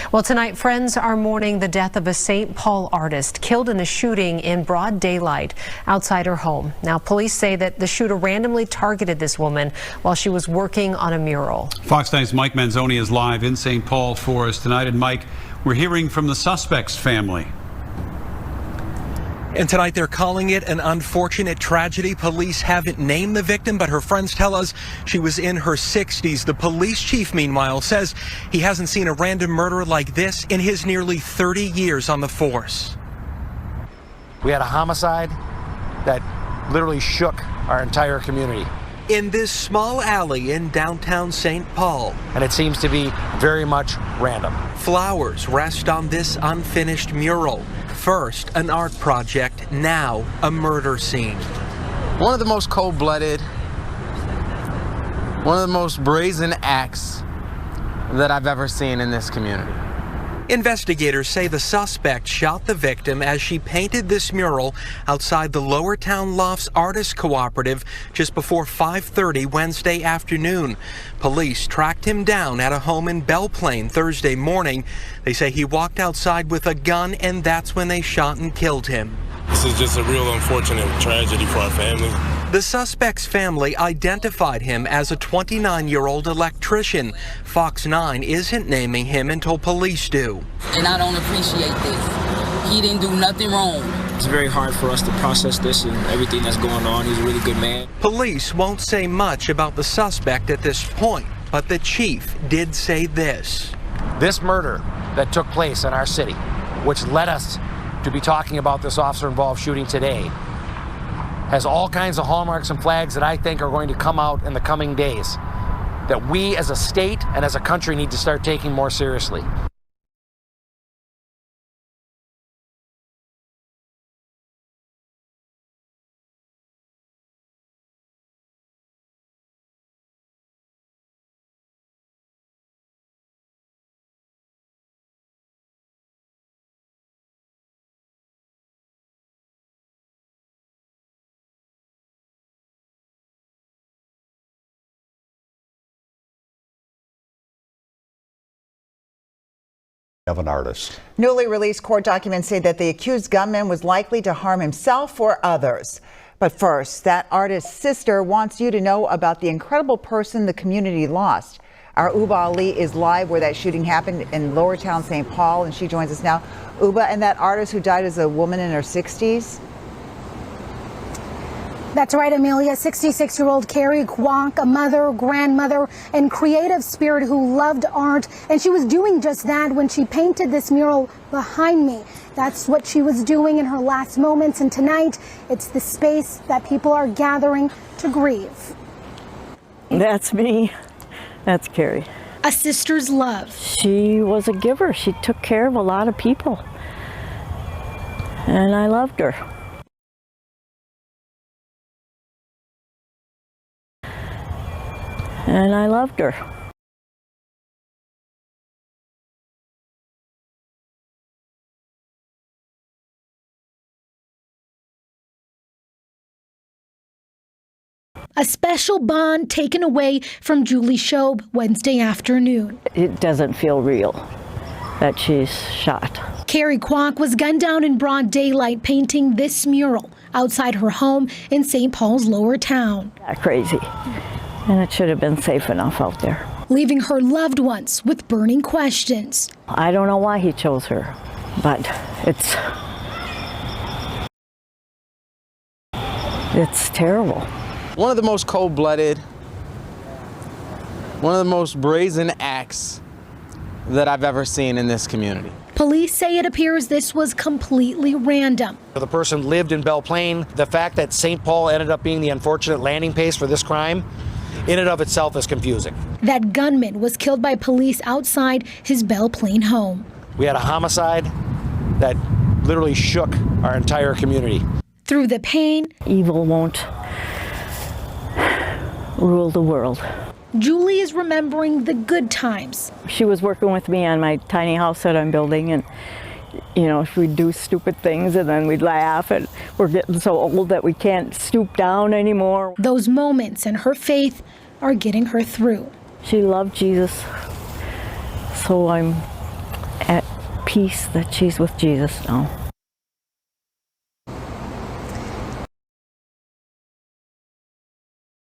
Well, tonight, friends are mourning the death of a St. Paul artist killed in a shooting in broad daylight outside her home. Now, police say that the shooter randomly targeted this woman while she was working on a mural. Fox 9's Mike Manzoni is live in St. Paul for us tonight. And Mike, we're hearing from the suspect's family. And tonight they're calling it an unfortunate tragedy. Police haven't named the victim, but her friends tell us she was in her 60s. The police chief, meanwhile, says he hasn't seen a random murder like this in his nearly 30 years on the force. We had a homicide that literally shook our entire community. In this small alley in downtown St. Paul. And it seems to be very much random. Flowers rest on this unfinished mural. First, an art project, now a murder scene. One of the most cold-blooded, one of the most brazen acts that I've ever seen in this community. Investigators say the suspect shot the victim as she painted this mural outside the Lower Town Lofts Artists Cooperative just before 5:30 Wednesday afternoon. Police tracked him down at a home in Belle Plaine Thursday morning. They say he walked outside with a gun, and that's when they shot and killed him. This is just a real unfortunate tragedy for our family. The suspect's family identified him as a 29-year-old electrician. Fox 9 isn't naming him until police do. And I don't appreciate this. He didn't do nothing wrong. It's very hard for us to process this and everything that's going on. He's a really good man. Police won't say much about the suspect at this point, but the chief did say this. This murder that took place in our city, which led us to be talking about this officer-involved shooting today, has all kinds of hallmarks and flags that I think are going to come out in the coming days that we as a state and as a country need to start taking more seriously. Of an artist. Newly released court documents say that the accused gunman was likely to harm himself or others. But first, that artist's sister wants you to know about the incredible person the community lost. Our Uba Ali is live where that shooting happened in Lower Town St. Paul, and she joins us now. Uba, and that artist who died as a woman in her 60s? That's right, Amelia. 66-year-old Carrie Kwok, a mother, grandmother, and creative spirit who loved art. And she was doing just that when she painted this mural behind me. That's what she was doing in her last moments. And tonight, it's the space that people are gathering to grieve. That's me. That's Carrie. A sister's love. She was a giver. She took care of a lot of people. And I loved her. And I loved her. A special bond taken away from Julie Shobe Wednesday afternoon. It doesn't feel real that she's shot. Carrie Kwok was gunned down in broad daylight painting this mural outside her home in St. Paul's Lower Town. Crazy. And it should have been safe enough out there. Leaving her loved ones with burning questions. I don't know why he chose her, but it's terrible. One of the most cold-blooded, one of the most brazen acts that I've ever seen in this community. Police say it appears this was completely random. The person lived in Belle Plaine. The fact that St. Paul ended up being the unfortunate landing place for this crime in and of itself is confusing. That gunman was killed by police outside his Belle Plaine home. We had a homicide that literally shook our entire community. Through the pain, evil won't rule the world. Julie is remembering the good times. She was working with me on my tiny house that I'm building, and you know, we'd do stupid things and then we'd laugh, and we're getting so old that we can't stoop down anymore. Those moments and her faith are getting her through. She loved Jesus, so I'm at peace that she's with Jesus now.